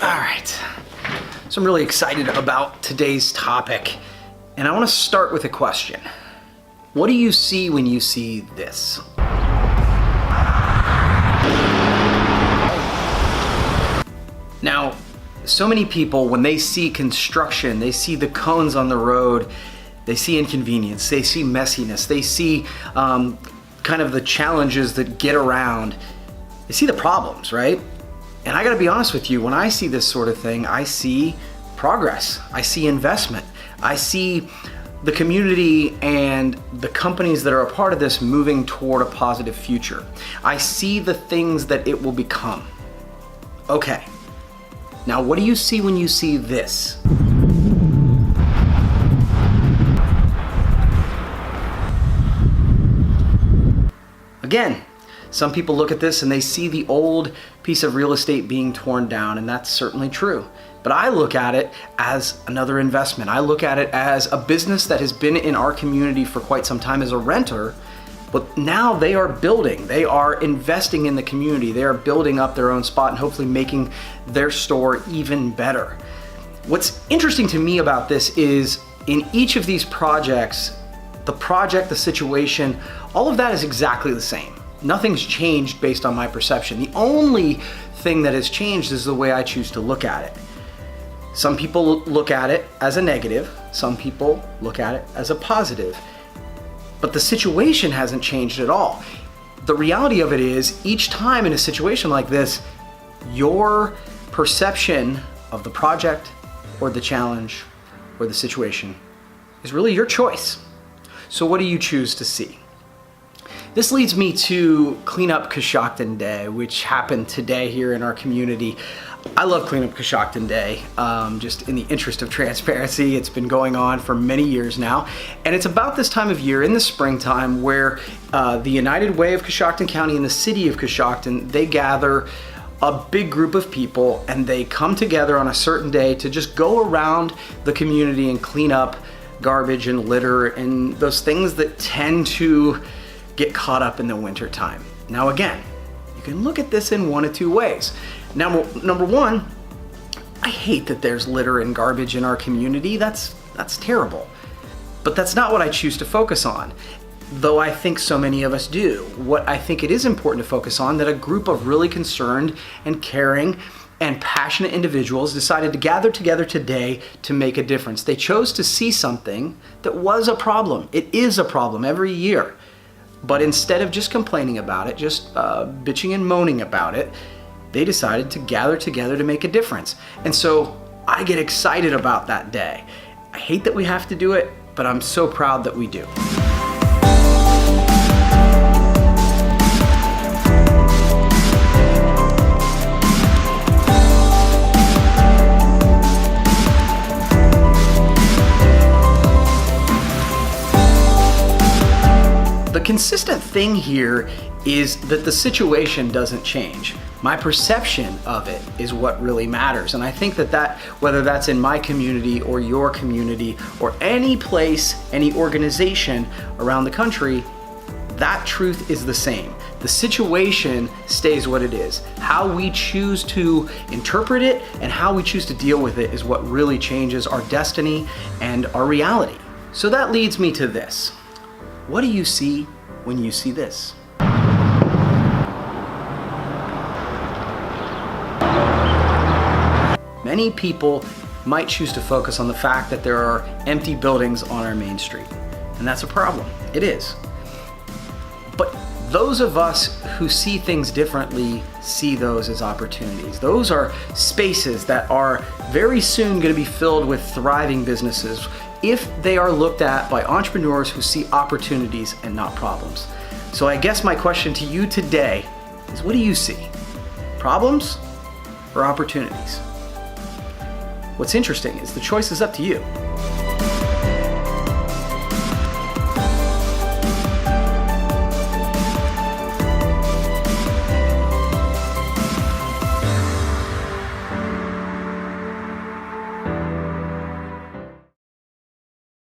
All right, so I'm really excited about today's topic, and I want to start with a question. What do you see when you see this? Now, so many people, when they see construction, they see the cones on the road, they see inconvenience, they see messiness, they see kind of the challenges that get around, they see the problems, right? And I gotta be honest with you, when I see this sort of thing, I see progress, I see investment, I see the community and the companies that are a part of this moving toward a positive future. I see the things that it will become. Okay, now what do you see when you see this? Again, some people look at this and they see the old piece of real estate being torn down, and that's certainly true. But I look at it as another investment. I look at it as a business that has been in our community for quite some time as a renter, but now they are building, they are investing in the community, they are building up their own spot and hopefully making their store even better. What's interesting to me about this is in each of these projects, the situation, all of that is exactly the same. Nothing's changed based on my perception. The only thing that has changed is the way I choose to look at it. Some people look at it as a negative, some people look at it as a positive, but the situation hasn't changed at all. The reality of it is, each time in a situation like this, your perception of the project or the challenge or the situation is really your choice. So what do you choose to see? This leads me to Clean Up Coshocton Day, which happened today here in our community. I love Clean Up Coshocton Day, just in the interest of transparency. It's been going on for many years now, and it's about this time of year in the springtime where the United Way of Coshocton County and the City of Coshocton, they gather a big group of people and they come together on a certain day to just go around the community and clean up garbage and litter and those things that tend to get caught up in the winter time. Now again, you can look at this in one of two ways. Now, number one, I hate that there's litter and garbage in our community. That's terrible. But that's not what I choose to focus on, though I think so many of us do. What I think it is important to focus on, that a group of really concerned and caring and passionate individuals decided to gather together today to make a difference. They chose to see something that was a problem. It is a problem every year. But instead of just complaining about it, just bitching and moaning about it, they decided to gather together to make a difference. And so I get excited about that day. I hate that we have to do it, but I'm so proud that we do. The consistent thing here is that the situation doesn't change. My perception of it is what really matters. And I think that whether that's in my community or your community or any place, any organization around the country, that truth is the same. The situation stays what it is. How we choose to interpret it and how we choose to deal with it is what really changes our destiny and our reality. So that leads me to this. What do you see when you see this? Many people might choose to focus on the fact that there are empty buildings on our main street, and that's a problem. It is. But those of us who see things differently see those as opportunities. Those are spaces that are very soon going to be filled with thriving businesses if they are looked at by entrepreneurs who see opportunities and not problems. So I guess my question to you today is, what do you see? Problems or opportunities? What's interesting is the choice is up to you.